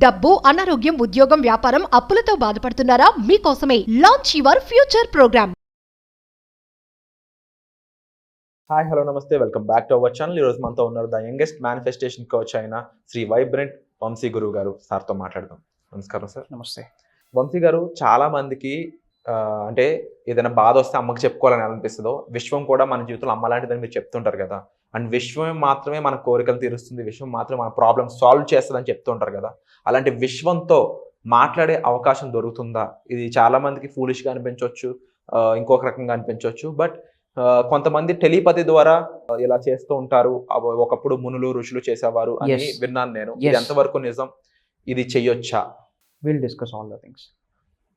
డబ్బు, అనారోగ్యం, ఉద్యోగం, వ్యాపారం, అప్పులతో బాధపడుతున్నారా? మీకోసమే launch your future program. Hi hello నమస్తే, welcome back to our channel. ఈరోజు మనతో ఉన్నారు ద యంగెస్ట్ మేనిఫెస్టేషన్ కోచ్ అయిన శ్రీ వైబ్రెంట్ వంశీ గురువు గారు. సార్తో మాట్లాడదాం. నమస్కారం సార్. నమస్తే. వంశీ గారు, చాలా మందికి అంటే ఏదైనా బాధ వస్తే అమ్మకి చెప్పుకోవాలని అనిపిస్తుందో, విశ్వం కూడా మన జీవితంలో అమ్మ లాంటిదని మీరు చెప్తుంటారు కదా. అండ్ విశ్వం మాత్రమే మన కోరికలు తీరుస్తుంది, విశ్వం మాత్రమే మన ప్రాబ్లమ్ సాల్వ్ చేస్తుందని చెప్తుంటారు కదా. అలాంటి విశ్వంతో మాట్లాడే అవకాశం దొరుకుతుందా? ఇది చాలా మందికి ఫూలిష్గా అనిపించవచ్చు, ఇంకొక రకంగా అనిపించవచ్చు. బట్ కొంతమంది టెలిపతి ద్వారా ఇలా చేస్తూ ఉంటారు. ఒకప్పుడు మునులు ఋషులు చేసేవారు అని విన్నాను నేను. ఇది ఎంతవరకు నిజం? ఇది చెయ్యొచ్చా? Will discuss all the things.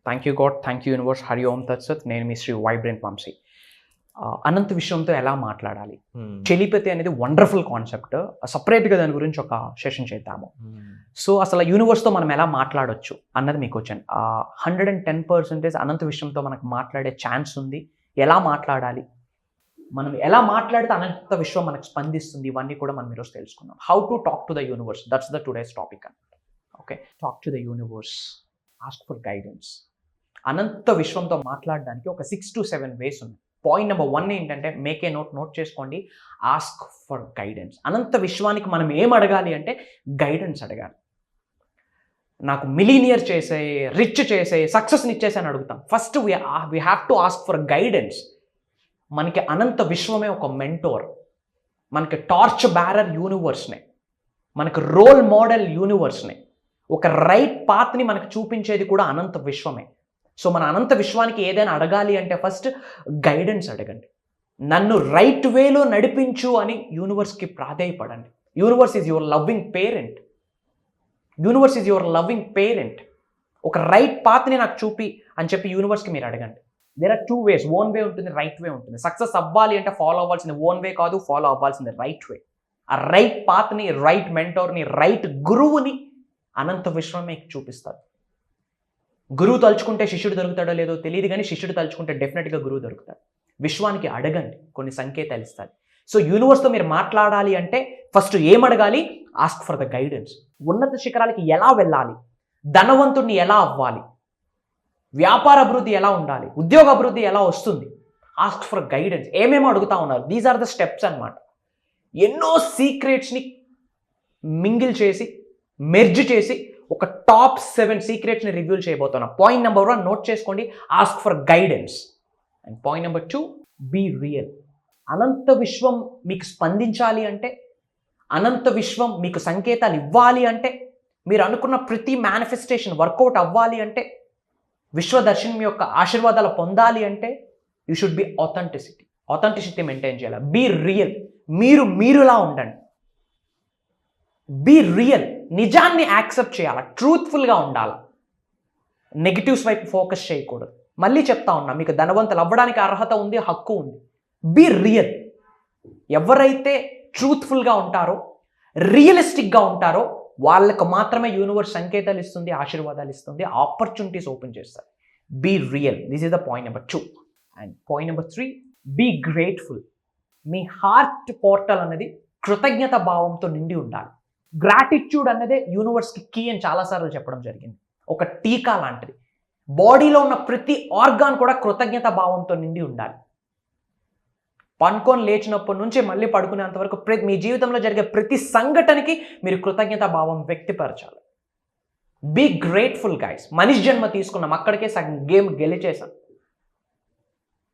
Thank you God, thank you universe, Hari ఓం తత్సత్. నేను మీ శ్రీ వైబ్రెంట్ వంశీ. అనంత విశ్వంతో ఎలా మాట్లాడాలి? టెలిపతి అనేది వండర్ఫుల్ కాన్సెప్ట్. సపరేట్గా దాని గురించి ఒక సెషన్ చేద్దాము. సో అసలు యూనివర్స్తో మనం ఎలా మాట్లాడొచ్చు అన్నది మీకు వచ్చాను. 110% అనంత విశ్వంతో మనకు మాట్లాడే ఛాన్స్ ఉంది. ఎలా మాట్లాడాలి, మనం ఎలా మాట్లాడితే అనంత విశ్వం మనకు స్పందిస్తుంది, ఇవన్నీ కూడా మనం ఈరోజు తెలుసుకుందాం. How to talk to the universe, that's the today's topic అన్నమాట. Okay, talk to the universe, ask for guidance. అనంత విశ్వంతో మాట్లాడడానికి ఒక 6 to 7 వేస్ ఉన్నాయి. పాయింట్ నెంబర్ 1 ఏంటంటే, మేక్ ఏ నోట్ చేసుకోండి, ఆస్క్ ఫర్ గైడెన్స్. అనంత విశ్వానికి మనం ఏం అడగాలి అంటే గైడెన్స్ అడగాలి. నాకు మిలీనియర్ చేసే, రిచ్ చేసే, సక్సెస్ని ఇచ్చేసి అని అడుగుతాం. First we have to ask for guidance. మనకి అనంత విశ్వమే ఒక మెంటోర్, మనకి టార్చ్ బ్యారర్ యూనివర్స్నే, మనకి రోల్ మోడల్ యూనివర్స్నే, ఒక రైట్ పాత్ని మనకు చూపించేది కూడా అనంత విశ్వమే. సో మన అనంత విశ్వానికి ఏదైనా అడగాలి అంటే ఫస్ట్ గైడెన్స్ అడగండి. నన్ను రైట్ వేలో నడిపించు అని యూనివర్స్కి ప్రాధేయపడండి. Universe is your loving parent. Universe is your loving parent. ఒక రైట్ పాత్ని నాకు చూపి అని చెప్పి యూనివర్స్కి మీరు అడగండి. There are 2 ways. Own way ఉంటుంది, రైట్ వే ఉంటుంది. సక్సెస్ అవ్వాలి అంటే ఫాలో అవ్వాల్సింది ఓన్ వే కాదు, ఫాలో అవ్వాల్సింది రైట్ వే. ఆ రైట్ పాత్ని, రైట్ మెంటోర్ని, రైట్ గురువుని అనంత విశ్వం మీకు చూపిస్తారు. గురువు తలుచుకుంటే శిష్యుడు దొరుకుతాడో లేదో తెలియదు, కానీ శిష్యుడు తలుచుకుంటే డెఫినెట్గా గురువు దొరుకుతాడు. విశ్వానికి అడగండి, కొన్ని సంకేతాలు ఇస్తారు. సో యూనివర్స్తో మీరు మాట్లాడాలి అంటే ఫస్ట్ ఏం అడగాలి? Ask for the guidance. ఉన్నత శిఖరాలకి ఎలా వెళ్ళాలి, ధనవంతుడిని ఎలా అవ్వాలి, వ్యాపార అభివృద్ధి ఎలా ఉండాలి, ఉద్యోగ అభివృద్ధి ఎలా వస్తుంది, ఆస్క్ ఫర్ గైడెన్స్. ఏమేమో అడుగుతా ఉన్నారు. దీస్ ఆర్ ద స్టెప్స్ అన్నమాట. ఎన్నో సీక్రెట్స్ని మింగిల్ చేసి, మెర్జ్ చేసి ఒక టాప్ 7 సీక్రెట్స్ని రివ్యూ చేయబోతున్నా. పాయింట్ నెంబర్ 1 నోట్ చేసుకోండి, ask for guidance. And point number 2, be real. అనంత విశ్వం మీకు స్పందించాలి అంటే, అనంత విశ్వం మీకు సంకేతాలు ఇవ్వాలి అంటే, మీరు అనుకున్న ప్రతి మేనిఫెస్టేషన్ వర్కౌట్ అవ్వాలి అంటే, విశ్వదర్శనం యొక్క ఆశీర్వాదాలు పొందాలి అంటే, you should be authenticity maintain చేయాలి. Be real. మీరులా ఉండండి. Be real. నిజాన్ని యాక్సెప్ట్ చేయాలి, ట్రూత్ఫుల్గా ఉండాలి. నెగిటివ్స్ వైపు ఫోకస్ చేయకూడదు. మళ్ళీ చెప్తా ఉన్నా, మీకు ధనవంతులు అవ్వడానికి అర్హత ఉంది, హక్కు ఉంది. Be real. ఎవరైతే ట్రూత్ఫుల్గా ఉంటారో, రియలిస్టిక్గా ఉంటారో వాళ్ళకు మాత్రమే యూనివర్స్ సంకేతాలు ఇస్తుంది, ఆశీర్వాదాలు ఇస్తుంది, ఆపర్చునిటీస్ ఓపెన్ చేస్తారు. Be real. This is the point number 2. And point number 3, be grateful. మీ హార్ట్ పోర్టల్ అనేది కృతజ్ఞత భావంతో నిండి ఉండాలి. గ్రాటిట్యూడ్ అన్నదే యూనివర్స్కి కీ అని చాలాసార్లు చెప్పడం జరిగింది. ఒక టీకా లాంటిది. బాడీలో ఉన్న ప్రతి ఆర్గాన్ కూడా కృతజ్ఞత భావంతో నిండి ఉండాలి. పనుకొని లేచినప్పటి నుంచి మళ్ళీ పడుకునేంత వరకు మీ జీవితంలో జరిగే ప్రతి సంఘటనకి మీరు కృతజ్ఞత భావం వ్యక్తపరచాలి. Be grateful guys. మనిషి జన్మ తీసుకున్నాం, అక్కడికే సగం గేమ్ గెలిచేసాం.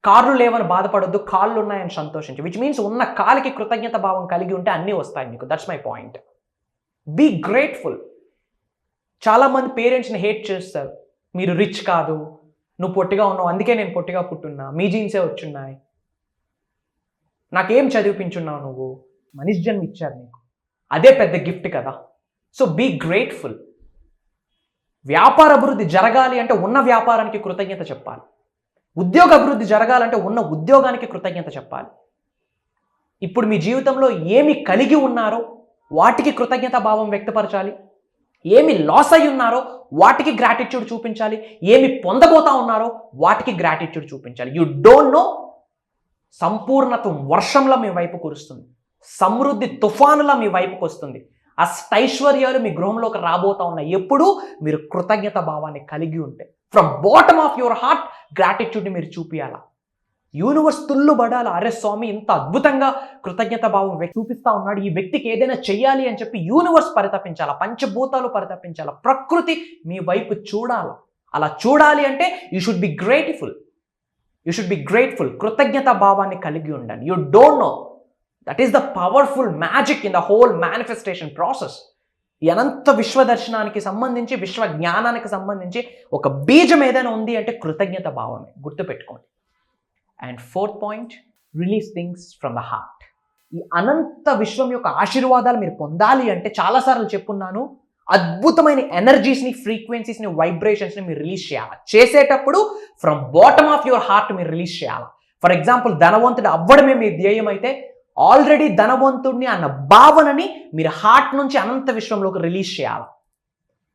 కాళ్ళు లేవని బాధపడొద్దు, కాళ్ళు ఉన్నాయని సంతోషించు. విచ్ మీన్స్ ఉన్న కాలికి కృతజ్ఞత భావం కలిగి ఉంటే అన్నీ వస్తాయి మీకు. That's my point. Be grateful. చాలామంది పేరెంట్స్ని హేట్ చేస్తారు. మీరు రిచ్ కాదు, నువ్వు పొట్టిగా ఉన్నావు, అందుకే నేను పొట్టిగా పుట్టున్నా, మీ జీన్సే వచ్చున్నాయి, నాకేం చదివిపించున్నావు, నువ్వు మనిషి జన్మ ఇచ్చారు నీకు, అదే పెద్ద గిఫ్ట్ కదా. So be grateful. వ్యాపార అభివృద్ధి జరగాలి అంటే ఉన్న వ్యాపారానికి కృతజ్ఞత చెప్పాలి. ఉద్యోగ అభివృద్ధి జరగాలంటే ఉన్న ఉద్యోగానికి కృతజ్ఞత చెప్పాలి. ఇప్పుడు మీ జీవితంలో ఏమి కలిగి ఉన్నారో వాటికి కృతజ్ఞత భావం వ్యక్తపరచాలి. ఏమి లాస్ అయి ఉన్నారో వాటికి గ్రాటిట్యూడ్ చూపించాలి. ఏమి పొందబోతా ఉన్నారో వాటికి గ్రాటిట్యూడ్ చూపించాలి. యు డోంట్ నో, సంపూర్ణత వర్షంలో మీ వైపు కురుస్తుంది, సమృద్ధి తుఫానులా మీ వైపుకు వస్తుంది. అష్టైశ్వర్యాలు మీ గృహంలోకి రాబోతా ఉన్నాయి ఎప్పుడు మీరు కృతజ్ఞత భావాన్ని కలిగి ఉంటే. From bottom of your heart గ్రాటిట్యూడ్ని మీరు చూపించాలా. యూనివర్స్ తుల్లుబడాలి, అరే స్వామి ఇంత అద్భుతంగా కృతజ్ఞత భావం చూపిస్తా ఉన్నాడు, ఈ వ్యక్తికి ఏదైనా చెయ్యాలి అని చెప్పి యూనివర్స్ పరితపించాలా, పంచభూతాలు పరితపించాలా, ప్రకృతి మీ వైపు చూడాలి. అలా చూడాలి అంటే you should be grateful. You should be grateful. కృతజ్ఞత భావాన్ని కలిగి ఉండండి. You don't know that is the powerful magic in the whole manifestation process. ఈ అనంత విశ్వ దర్శనానికి సంబంధించి, విశ్వ జ్ఞానానికి సంబంధించి ఒక బీజం ఏదైనా ఉంది అంటే కృతజ్ఞత భావమే. గుర్తుపెట్టుకోండి. And fourth point, release things from the heart. ఈ అనంత విశ్వం యొక్క ఆశీర్వాదాలు మీరు పొందాలి అంటే చాలాసార్లు చెప్పున్నాను, అద్భుతమైన ఎనర్జీస్ని, ఫ్రీక్వెన్సీస్ని, వైబ్రేషన్స్ని మీరు రిలీజ్ చేయాలి. చేసేటప్పుడు from bottom of your heart మీరు రిలీజ్ చేయాలి. ఫర్ ఎగ్జాంపుల్, ధనవంతుడు అవ్వడమే మీ ధ్యేయం అయితే ఆల్రెడీ ధనవంతుడిని అన్న భావనని మీరు హార్ట్ నుంచి అనంత విశ్వంలోకి రిలీజ్ చేయాలి.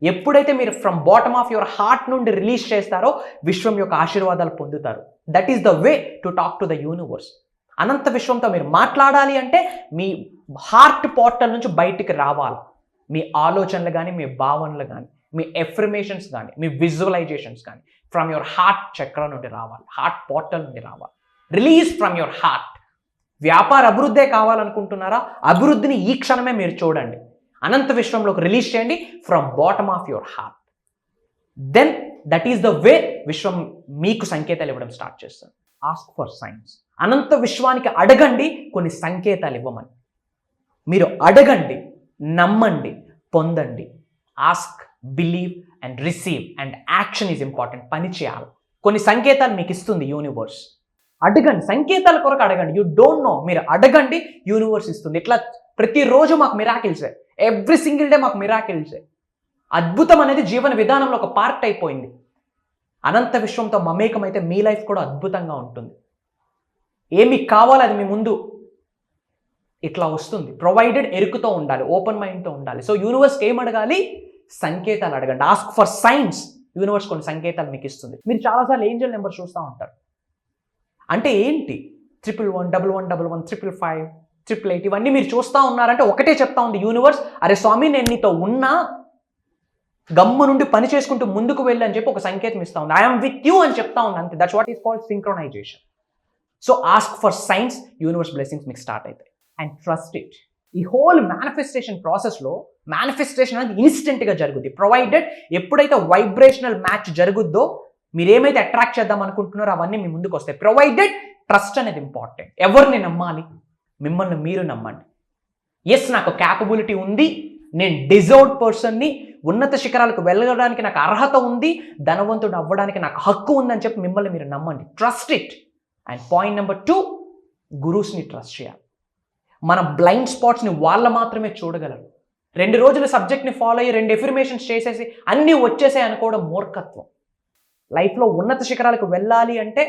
ఎప్పుడైతే మీరు from bottom of your heart నుండి రిలీజ్ చేస్తారో విశ్వం యొక్క ఆశీర్వాదాలు పొందుతారు. That is the way to talk to the universe. అనంత విశ్వంతో మీరు మాట్లాడాలి అంటే మీ హార్ట్ పోర్టల్ నుంచి బయటికి రావాలి. మీ ఆలోచనలు కానీ, మీ భావనలు కానీ, మీ ఎఫర్మేషన్స్ కానీ, మీ విజువలైజేషన్స్ కానీ ఫ్రమ్ యువర్ హార్ట్ చక్ర నుండి రావాలి, హార్ట్ పోర్టల్ నుండి రావాలి. Release from your heart. వ్యాపార అభివృద్ధే కావాలనుకుంటున్నారా? అభివృద్ధిని ఈ క్షణమే మీరు చూడండి. అనంత విశ్వంలోకి రిలీజ్ చేయండి from bottom of your heart. Then that is the way విశ్వం మీకు సంకేతాలు ఇవ్వడం స్టార్ట్ చేస్తుంది. Ask for science. అనంత విశ్వానికి అడగండి కొన్ని సంకేతాలు ఇవ్వమని. మీరు అడగండి, నమ్మండి, పొందండి. Ask, believe and receive and action is important. పని చేయాలి. కొన్ని సంకేతాలు మీకు ఇస్తుంది యూనివర్స్. అడగండి, సంకేతాల కొరకు అడగండి. యూ డోంట్ నో, మీరు అడగండి, యూనివర్స్ ఇస్తుంది. ఇట్లా ప్రతిరోజు మాకు మిరాకిల్సే, ఎవ్రీ సింగిల్ డే మాకు మిరాకిల్సే. అద్భుతం అనేది జీవన విధానంలో ఒక పార్ట్ అయిపోయింది. అనంత విశ్వంతో మమేకమైతే మీ లైఫ్ కూడా అద్భుతంగా ఉంటుంది. ఏమి కావాలో అది మీ ముందు ఇట్లా వస్తుంది. ప్రొవైడెడ్, ఎరుకుతో ఉండాలి, ఓపెన్ మైండ్తో ఉండాలి. సో యూనివర్స్కి ఏం అడగాలి? సంకేతాలు అడగండి. Ask for science. యూనివర్స్ కొన్ని సంకేతాలు మీకు ఇస్తుంది. మీరు చాలాసార్లు ఏంజల్ నెంబర్ చూస్తూ ఉంటారు. అంటే ఏంటి? 111, 1111, 555, 888 ఇవన్నీ మీరు చూస్తూ ఉన్నారంటే ఒకటే చెప్తా ఉంది యూనివర్స్, అరే స్వామి నేను నీతో ఉన్నా, గమ్ము నుండి పని చేసుకుంటూ ముందుకు వెళ్ళి అని చెప్పి ఒక సంకేతం ఇస్తా ఉంది. ఐఎమ్ విత్ యూ అని చెప్తా ఉంది. అంతే. That's what is called synchronisation. So ask for science, universe blessings మీకు స్టార్ట్ అవుతాయి. And trust it. ఈ హోల్ మేనిఫెస్టేషన్ ప్రాసెస్లో మేనిఫెస్టేషన్ అనేది ఇన్స్టెంట్గా జరుగుద్ది. ప్రొవైడెడ్ ఎప్పుడైతే వైబ్రేషనల్ మ్యాచ్ జరుగుద్దో, మీరు ఏమైతే అట్రాక్ట్ చేద్దాం అనుకుంటున్నారో అవన్నీ మీ ముందుకు వస్తాయి. ప్రొవైడెడ్ ట్రస్ట్ అనేది ఇంపార్టెంట్. ఎవరిని నమ్మాలి? మిమ్మల్ని మీరు నమ్మండి. ఎస్, నాకు క్యాపబిలిటీ ఉంది, నేను డిజర్వ్డ్ పర్సన్ని, ఉన్నత శిఖరాలకు వెళ్ళడానికి నాకు అర్హత ఉంది, ధనవంతుడు అవ్వడానికి నాకు హక్కు ఉందని చెప్పి మిమ్మల్ని మీరు నమ్మండి. Trust it. And point number 2, గురూస్ని ట్రస్ట్ చేయాలి. మన బ్లైండ్ స్పాట్స్ని వాళ్ళ మాత్రమే చూడగలరు. 2 రోజుల సబ్జెక్ట్ని ఫాలో అయ్యి 2 ఎఫర్మేషన్స్ చేసేసి అన్నీ వచ్చేసాయి అనుకోవడం మూర్ఖత్వం. లైఫ్లో ఉన్నత శిఖరాలకు వెళ్ళాలి అంటే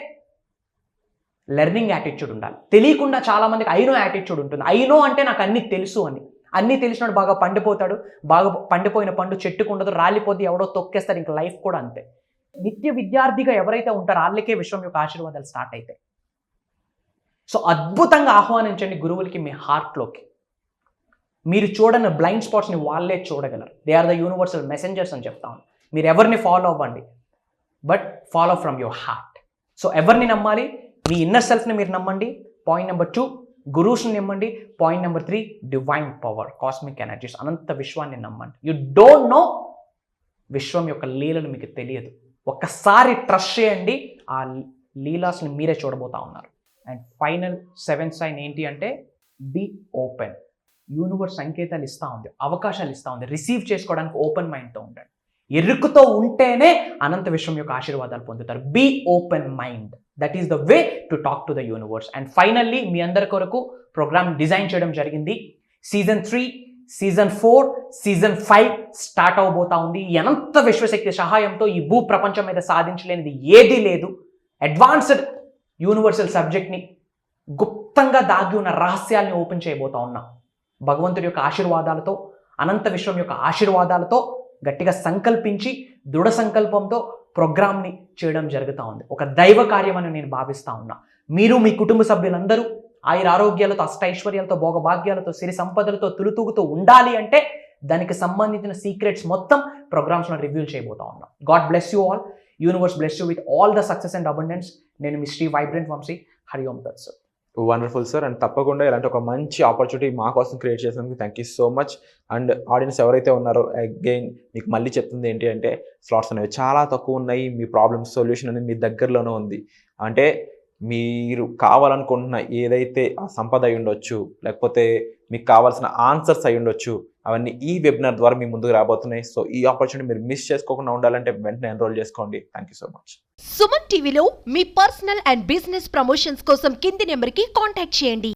లెర్నింగ్ యాటిట్యూడ్ ఉండాలి. తెలియకుండా చాలామందికి ఐనో యాటిట్యూడ్ ఉంటుంది. ఐనో అంటే నాకు అన్నీ తెలుసు అని. అన్నీ తెలిసినాడు బాగా పండిపోతాడు. బాగా పండిపోయిన పండు చెట్టుకు ఉండదు, రాలిపోతే ఎవడో తొక్కేస్తాడు. ఇంకా లైఫ్ కూడా అంతే. నిత్య విద్యార్థిగా ఎవరైతే ఉంటారో వాళ్ళకే విశ్వం యొక్క ఆశీర్వాదాలు స్టార్ట్ అవుతాయి. సో అద్భుతంగా ఆహ్వానించండి గురువులకి మీ హార్ట్లోకి. మీరు చూడని బ్లైండ్ స్పాట్స్ని వాళ్ళే చూడగలరు. They are the universal messengers అని చెప్తాను. మీరు ఎవరిని ఫాలో అవ్వండి, but follow from your heart. So ఎవరిని నమ్మాలి? మీ ఇన్నర్ సెల్ఫ్ని మీరు నమ్మండి. పాయింట్ నెంబర్ 2, గురూస్ని నమ్మండి. Point number 3, divine power, cosmic energies, అనంత విశ్వాన్ని నమ్మండి. యూ డోంట్ నో, విశ్వం యొక్క లీలలు మీకు తెలియదు. ఒక్కసారి ట్రస్ట్ చేయండి, ఆ లీలాస్ని మీరే చూడబోతా ఉన్నారు. అండ్ ఫైనల్ 7th సైన్ ఏంటి అంటే బీ ఓపెన్. యూనివర్స్ సంకేతాలు ఇస్తూ ఉంది, అవకాశాలు ఇస్తూ ఉంది. రిసీవ్ చేసుకోవడానికి ఓపెన్ మైండ్తో ఉండండి. ఎరుకుతో ఉంటేనే అనంత విశ్వం యొక్క ఆశీర్వాదాలు పొందుతారు. Be open mind. That is the way to talk to the universe. And finally మీ అందరి కొరకు ప్రోగ్రామ్ డిజైన్ చేయడం జరిగింది. సీజన్ 3, సీజన్ 4, సీజన్ 5 స్టార్ట్ అవబోతా ఉంది. ఈ అనంత విశ్వశక్తి సహాయంతో ఈ భూ ప్రపంచం మీద సాధించలేనిది ఏదీ లేదు. అడ్వాన్స్డ్ యూనివర్సల్ సబ్జెక్ట్ని, గుప్తంగా దాగి ఉన్న రహస్యాల్ని ఓపెన్ చేయబోతా ఉన్నాం. భగవంతుడి యొక్క ఆశీర్వాదాలతో, అనంత విశ్వం యొక్క ఆశీర్వాదాలతో గట్టిగా సంకల్పించి దృఢ సంకల్పంతో ప్రోగ్రామ్ని చేయడం జరుగుతూ ఉంది. ఒక దైవ కార్యం అని నేను భావిస్తూ ఉన్నా. మీరు మీ కుటుంబ సభ్యులందరూ ఆయుర ఆరోగ్యాలతో, అష్టైశ్వర్యాలతో, భోగభాగ్యాలతో, సిరి సంపదలతో తులుతూగుతూ ఉండాలి అంటే దానికి సంబంధించిన సీక్రెట్స్ మొత్తం ప్రోగ్రామ్స్లో రివ్యూల్ చేయబోతా ఉన్నాం. God bless you all, universe bless you with all the success and abundance. నేను మీ శ్రీ వైబ్రెంట్ వంశీ. హరి ఓం తత్ సత్. Wonderful sir. అండ్ తప్పకుండా ఇలాంటి ఒక మంచి ఆపర్చునిటీ మా కోసం క్రియేట్ చేసినందుకు thank you so much. And audience ఎవరైతే ఉన్నారో అగైన్ మీకు మళ్ళీ చెప్తుంది ఏంటి అంటే స్లాట్స్ అనేవి చాలా తక్కువ ఉన్నాయి. మీ ప్రాబ్లమ్స్ సొల్యూషన్ అనేది మీ దగ్గరలోనే ఉంది. అంటే మీరు కావాలనుకుంటున్న ఏదైతే ఆ సంపద అయి ఉండొచ్చు, లేకపోతే మీకు కావాల్సిన ఆన్సర్స్ అయి ఉండొచ్చు, అవన్నీ ఈ వెబినార్ ద్వారా మీ ముందుకు రాబోతున్నాయి. సో ఈ ఆపర్చునిటీ మీరు మిస్ చేసుకోకుండా ఉండాలంటే వెంటనే ఎన్రోల్ చేసుకోండి. Thank you so much. Suman టీవీలో మీ పర్సనల్ అండ్ బిజినెస్ ప్రమోషన్స్ కోసం కింది నెంబర్కి కాంటాక్ట్ చేయండి.